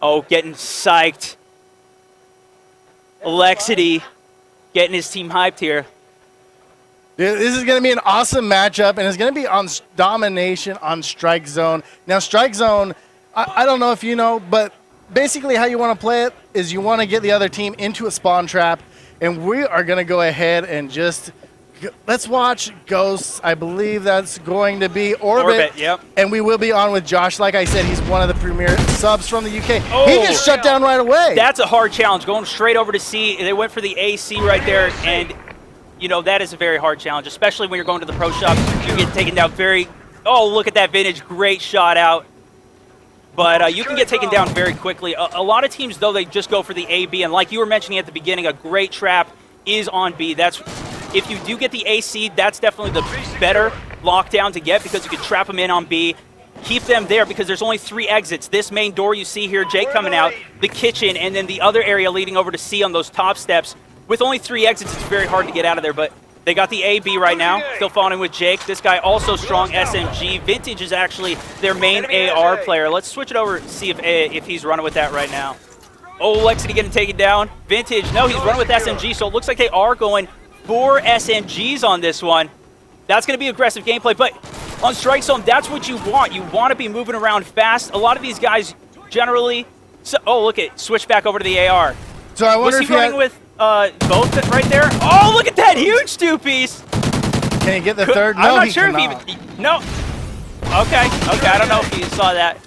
Oh, getting psyched. Alexity getting his team hyped here. This is going to be an awesome matchup, and it's going to be on domination on Strike Zone. Now, Strike Zone, I don't know if you know, but basically how you want to play it is you want to get the other team into a spawn trap, and we are going to go ahead and just let's watch Ghosts. I believe that's going to be Orbit. Yep. And we will be on with Josh. Like I said, he's one of the premier subs from the UK. Oh, he gets shut down right away. That's a hard challenge, going straight over to C. They went for the AC right there, and you know, that is a very hard challenge, especially when you're going to the pro shop. You get taken down very... Oh, look at that Vintage. Great shot out. But you can get taken down very quickly. A lot of teams, though, they just go for the A, B. And like you were mentioning at the beginning, a great trap is on B. That's if you do get the AC, that's definitely the better lockdown to get because you can trap them in on B. Keep them there because there's only 3 exits. This main door you see here, Jake coming out, the kitchen, and then the other area leading over to C on those top steps. With only 3 exits, it's very hard to get out of there, but they got the AB right now. Still falling in with Jake. This guy also strong SMG. Vintage is actually their main AR player. Let's switch it over, see if he's running with that right now. Oh, Lexity getting taken down. Vintage, no, he's running with SMG, so it looks like they are going for SMGs on this one. That's going to be aggressive gameplay, but on Strike Zone, that's what you want. You want to be moving around fast. A lot of these guys generally... oh, look at switch back over to the AR. So I wonder if he running with... both right there. Oh, look at that huge 2-piece. Can he get the third? No, I'm not he sure cannot. if he... No. Okay, I don't know if you saw that.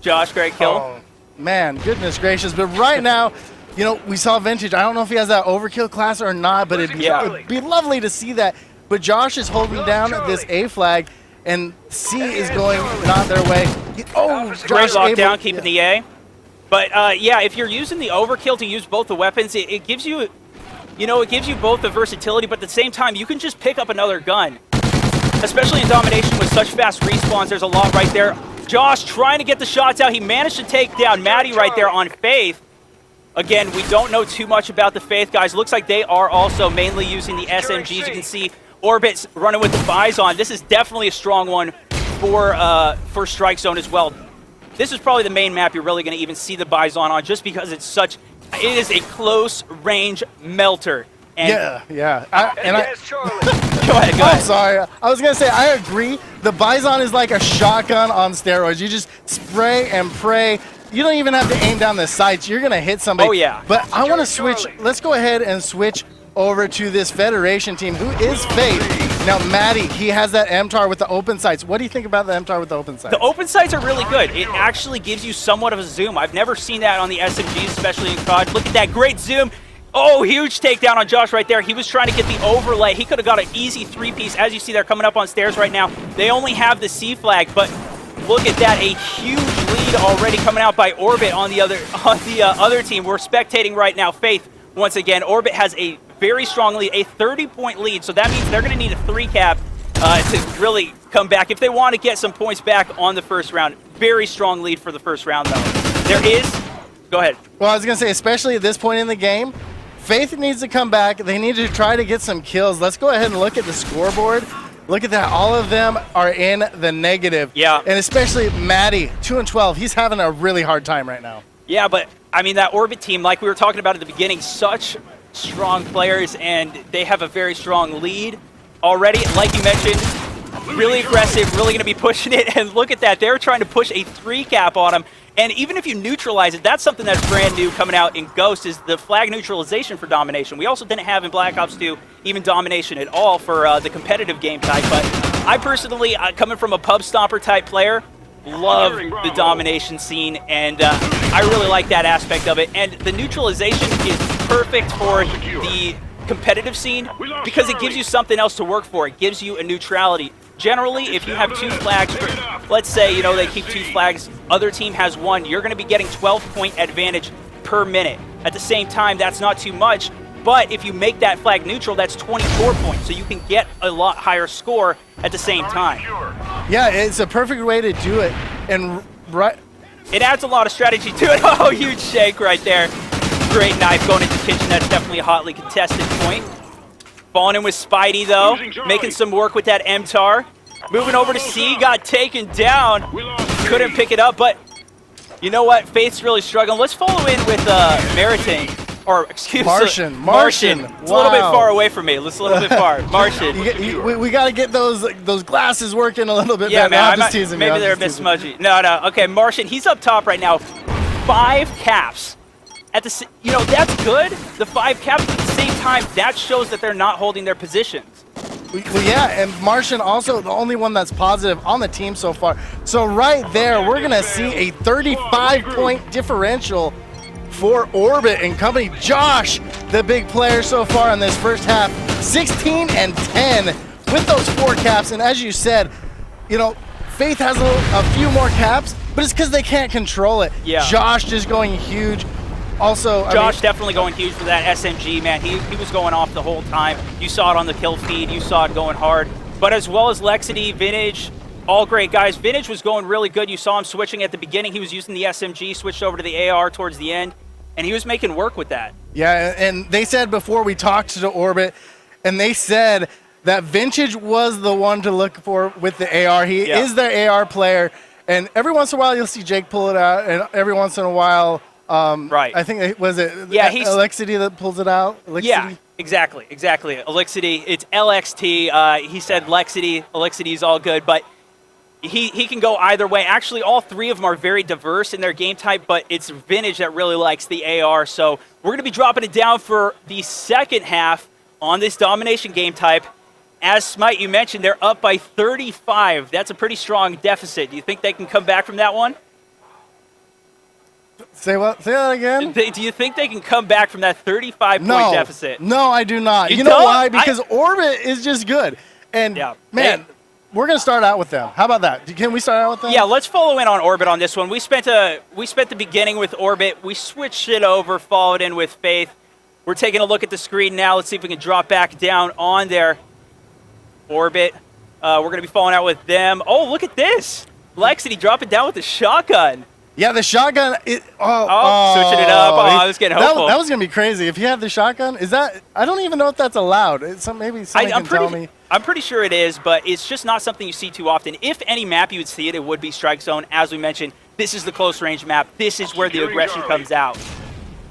Josh, great kill. Oh, man, goodness gracious. But right now, you know, we saw Vintage. I don't know if he has that overkill class or not, but it'd be lovely to see that. But Josh is holding down this A flag, and C is going not their way. Great lockdown, keeping the A. But yeah, if you're using the overkill to use both the weapons, it gives you, it gives you both the versatility, but at the same time, you can just pick up another gun. Especially in Domination with such fast respawns, there's a lot right there. Josh trying to get the shots out. He managed to take down Maddie right there on Faith. Again, we don't know too much about the Faith guys. Looks like they are also mainly using the SMGs. You can see Orbit's running with the Bison. This is definitely a strong one for Strike Zone as well. This is probably the main map you're really going to even see the Bison on just because it is a close range melter. And yeah. Go ahead. I'm sorry. I was going to say, I agree. The Bison is like a shotgun on steroids. You just spray and pray. You don't even have to aim down the sights. You're going to hit somebody. Oh, yeah. But I want to switch. Let's go ahead and switch over to this Federation team, who is Faith. Now, Maddie, he has that MTAR with the open sights. What do you think about the MTAR with the open sights? The open sights are really good. It actually gives you somewhat of a zoom. I've never seen that on the SMGs, especially in COD. Look at that great zoom. Oh, huge takedown on Josh right there. He was trying to get the overlay. He could have got an easy 3-piece. As you see, they're coming up on stairs right now. They only have the C flag, but look at that. A huge lead already coming out by Orbit on the other team. We're spectating right now. Faith, once again, Orbit has a very strong lead, a 30-point lead, so that means they're going to need a 3-cap to really come back if they want to get some points back on the first round. Very strong lead for the first round, though. There is... Go ahead. Well, I was going to say, especially at this point in the game, Faith needs to come back. They need to try to get some kills. Let's go ahead and look at the scoreboard. Look at that. All of them are in the negative. Yeah. And especially Maddie, 2-12. He's having a really hard time right now. Yeah, but, I mean, that Orbit team, like we were talking about at the beginning, such strong players, and they have a very strong lead already. Like you mentioned, really aggressive, really going to be pushing it. And look at that. They're trying to push a 3-cap on them. And even if you neutralize it, that's something that's brand new coming out in Ghost, is the flag neutralization for Domination. We also didn't have in Black Ops 2 even Domination at all for the competitive game type. But I personally, coming from a pub stomper type player, love the Domination scene, and I really like that aspect of it. And the neutralization is perfect for the competitive scene because it gives you something else to work for. It gives you a neutrality. Generally, if you have 2 flags, let's say, they keep 2 flags, other team has 1, you're going to be getting 12-point advantage per minute. At the same time, that's not too much, but if you make that flag neutral, that's 24 points, so you can get a lot higher score at the same time. Yeah, it's a perfect way to do it, and it adds a lot of strategy to it. Oh, huge shake right there. Great knife going into kitchen. That's definitely a hotly contested point. Falling in with Spidey, though, making some work with that MTAR. Moving over to C, got taken down. Couldn't pick it up, but You know what? Faith's really struggling. Let's follow in with Meriting. Or, excuse me. Martian. It's a little bit far away from me. It's a little bit far. Martian. We got to get those glasses working a little bit better. Man, I'm just teasing maybe they're a bit smudgy. No. Okay, Martian, he's up top right now. 5 caps. That's good. The 5 caps, but at the same time, that shows that they're not holding their positions. Well, yeah, and Martian also the only one that's positive on the team so far. So right there, we're going to see a 35-point differential for Orbit and company. Josh, the big player so far in this first half, 16 and 10 with those 4 caps. And as you said, Faith has a few more caps, but it's because they can't control it. Yeah. Josh just going huge. Also, Josh definitely going huge for that SMG, man. He was going off the whole time. You saw it on the kill feed. You saw it going hard. But as well as Lexity, Vintage, all great guys. Vintage was going really good. You saw him switching at the beginning. He was using the SMG, switched over to the AR towards the end, and he was making work with that. Yeah, and they said before we talked to Orbit, and they said that Vintage was the one to look for with the AR. He is their AR player, and every once in a while you'll see Jake pull it out, and every once in a while, right. I think he's Alexity that pulls it out. Alexity? Yeah, exactly. Alexity, it's LXT. He said Lexity. Alexity's all good, but he can go either way. Actually, all 3 of them are very diverse in their game type, but it's Vintage that really likes the AR. So we're going to be dropping it down for the second half on this domination game type. As Smite, you mentioned, they're up by 35. That's a pretty strong deficit. Do you think they can come back from that one? Say what? Say that again? Do you think they can come back from that 35-point deficit? No, I do not. You know don't? why? Because Orbit is just good. And, man, we're going to start out with them. How about that? Can we start out with them? Yeah, let's follow in on Orbit on this one. We spent the beginning with Orbit. We switched it over, followed in with Faith. We're taking a look at the screen now. Let's see if we can drop back down on there. Orbit. We're going to be following out with them. Oh, look at this. Lexity dropping down with the shotgun. Yeah, the shotgun. Switching it up. I was getting hopeful. That was going to be crazy. If you have the shotgun, is that? I don't even know if that's allowed. Maybe somebody can tell me. I'm pretty sure it is, but it's just not something you see too often. If any map you would see it, it would be Strike Zone. As we mentioned, this is the close range map. This is where the aggression comes out.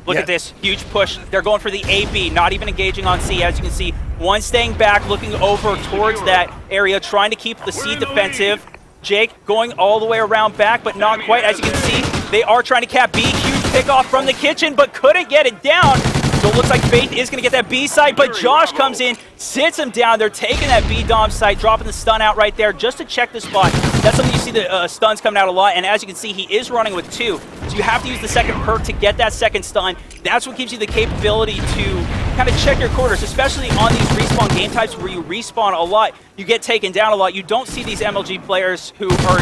Look at this huge push. They're going for the AB, not even engaging on C. As you can see, one staying back, looking over towards that area, trying to keep the C defensive. Jake going all the way around back, but not quite. As you can see, they are trying to cap B. Huge pickoff from the kitchen, but couldn't get it down. So it looks like Faith is going to get that B site, but Josh comes in, sits him down. They're taking that B dom site, dropping the stun out right there just to check the spot. That's something you see the stuns coming out a lot, and as you can see, he is running with 2. So you have to use the second perk to get that second stun. That's what gives you the capability to kind of check your quarters, especially on these respawn game types where you respawn a lot. You get taken down a lot. You don't see these MLG players who are,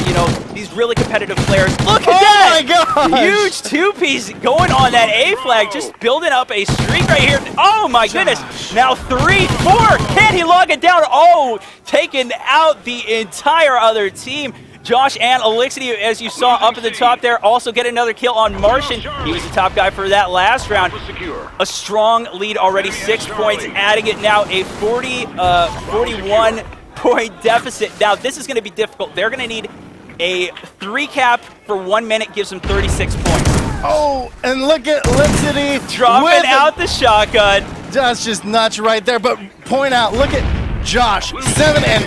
these really competitive players. Look at that! Oh my gosh! Huge 2-piece going on that A flag, just building up a streak right here. Oh my goodness! Now 3, 4. Can he log it down? Oh, taking out the entire other team. Josh and Elixity, as you saw up at the top there, also get another kill on Martian. He was the top guy for that last round. A strong lead already, 6 points, adding it now a 41-point deficit. Now, this is going to be difficult. They're going to need a 3 cap for 1 minute, gives them 36 points. Oh, and look at Elixity. Dropping out the shotgun. That's just nuts right there. But point out, look at Josh, 7 and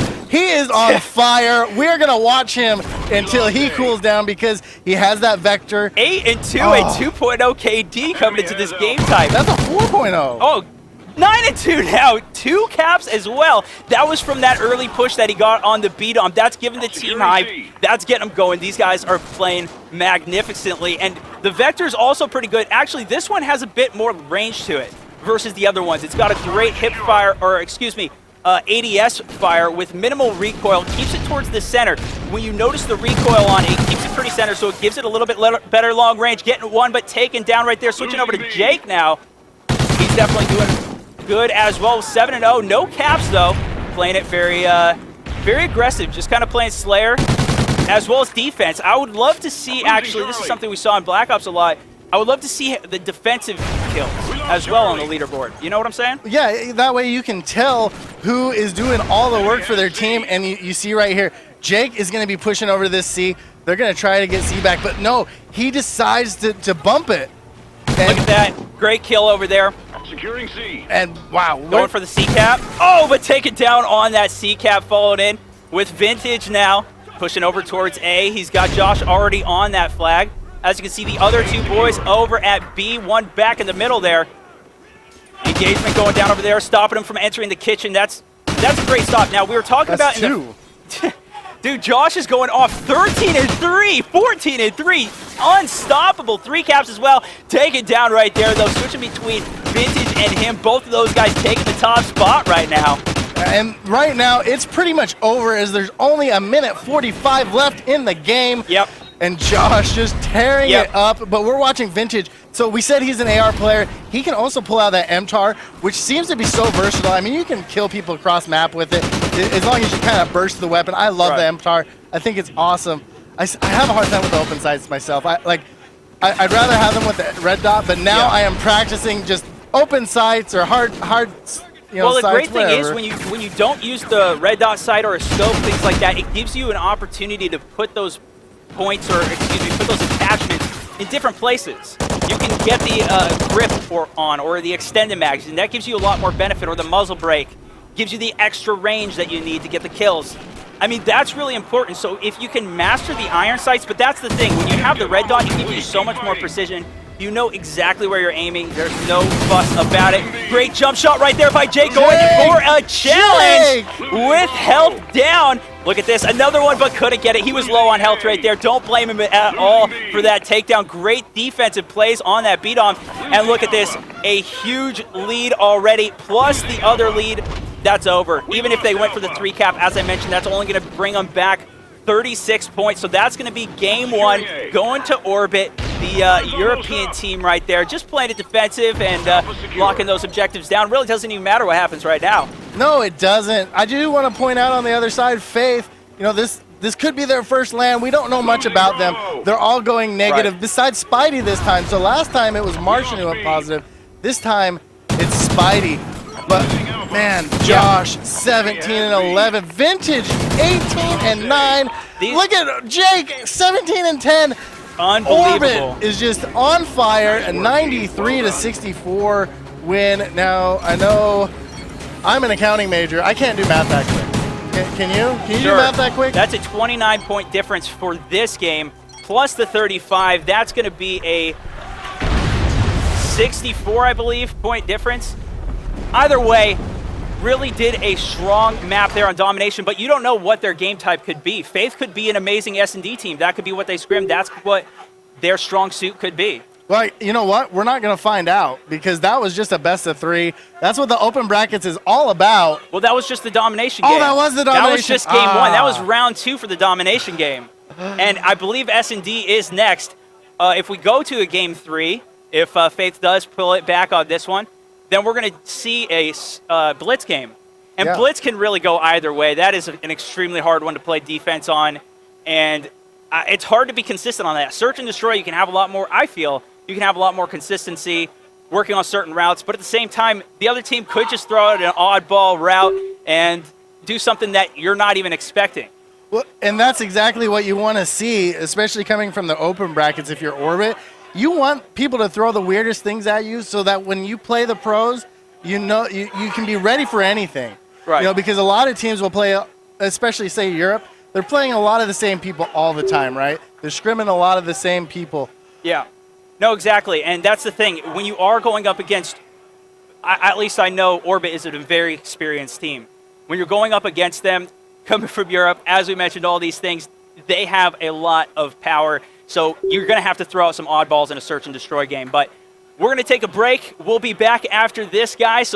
2. He is on fire. We're going to watch him until he cools down because he has that vector. 8 and 2, a 2.0 KD coming into this game type. That's a 4.0. Oh, 9 and 2 now. 2 caps as well. That was from that early push that he got on the B-Dom. That's giving the team hype. That's getting them going. These guys are playing magnificently. And the vector is also pretty good. Actually, this one has a bit more range to it versus the other ones. It's got a great hip fire, or excuse me, ADS fire with minimal recoil, keeps it towards the center. When you notice the recoil on it, it keeps it pretty center, so it gives it a little bit better long range. Getting one, but taken down right there. Switching over to Jake now. He's definitely doing good as well. 7-0, no caps though. Playing it very aggressive, just kind of playing Slayer as well as defense. I would love to see, actually, this is something we saw in Black Ops a lot. I would love to see the defensive kills as well on the leaderboard. You know what I'm saying? Yeah, that way you can tell who is doing all the work for their team. And you see right here, Jake is going to be pushing over to this C. They're going to try to get C back, but no, he decides to bump it. And, Look at that. Great kill over there. Securing C. And wow. Going for the C-cap. Oh, but take it down on that C-cap, followed in with Vintage now. Pushing over towards A. He's got Josh already on that flag. As you can see, the other two boys over at B, one back in the middle there. Engagement going down over there, stopping him from entering the kitchen. That's a great stop. Now, we were talking about... two. Dude, Josh is going off 13-3, 14-3. Unstoppable. 3 caps as well. Take it down right there, though. Switching between Vintage and him. Both of those guys taking the top spot right now. And right now, it's pretty much over as there's only a minute 45 left in the game. Yep. And Josh just tearing it up. But we're watching Vintage. So we said he's an AR player. He can also pull out that MTAR, which seems to be so versatile. I mean, you can kill people across map with it as long as you kind of burst the weapon. I love the MTAR. I think it's awesome. I have a hard time with the open sights myself. I'd rather have them with the red dot, but now I am practicing just open sights or hard well, the great thing wherever. is when you don't use the red dot sight or a scope, things like that, it gives you an opportunity to put those points, or excuse me, put those attachments in different places. You can get the grip or the extended mags, and that gives you a lot more benefit, or the muzzle brake gives you the extra range that you need to get the kills. I mean, that's really important. So if you can master the iron sights, but that's the thing, when you have the red dot, it gives you so much more precision. You know exactly where you're aiming. There's no fuss about it. Great jump shot right there by Jake, going for a challenge with health down. Look at this, another one, but couldn't get it. He was low on health right there. Don't blame him at all for that takedown. Great defensive plays on that beat-on. And look at this, a huge lead already, plus the other lead. That's over. Even if they went for the 3 cap, as I mentioned, that's only going to bring them back 36 points. So that's going to be game 1, going to Orbit, the European team right there. Just playing it defensive and locking those objectives down. Really doesn't even matter what happens right now. No, it doesn't. I do want to point out on the other side, Faith, you know, this could be their first land. We don't know much about them. They're all going negative, besides Spidey this time. So last time it was Martian who went positive. This time it's Spidey. But man, Josh, 17 and 11, Vintage 18 and 9. Look at Jake, 17 and 10. Unbelievable. Orbit is just on fire, a 93-64 win. Now I know I'm an accounting major. I can't do math that quick. Can you? Can you do math that quick? That's a 29-point difference for this game, plus the 35. That's going to be a 64, I believe, point difference. Either way, really did a strong map there on domination, but you don't know what their game type could be. Faith could be an amazing S&D team. That could be what they scrim. That's what their strong suit could be. Well, you know what? We're not going to find out because that was just a best of 3. That's what the open brackets is all about. Well, that was just the domination game. Oh, that was the domination. That was just game 1. That was round 2 for the domination game. And I believe S&D is next. If we go to a game 3, if Faith does pull it back on this one, then we're going to see a Blitz game. And Blitz can really go either way. That is an extremely hard one to play defense on. And it's hard to be consistent on that. Search and destroy, you can have a lot more, I feel, you can have a lot more consistency working on certain routes. But at the same time, the other team could just throw out an oddball route and do something that you're not even expecting. Well, and that's exactly what you want to see, especially coming from the open brackets if you're Orbit. You want people to throw the weirdest things at you so that when you play the pros, you know you can be ready for anything. Right. You know, because a lot of teams will play, especially say Europe, they're playing a lot of the same people all the time, right? They're scrimming a lot of the same people. Yeah. No, exactly. And that's the thing. When you are going up against, at least I know Orbit is a very experienced team. When you're going up against them, coming from Europe, as we mentioned, all these things, they have a lot of power. So you're going to have to throw out some oddballs in a search and destroy game. But we're going to take a break. We'll be back after this, guys.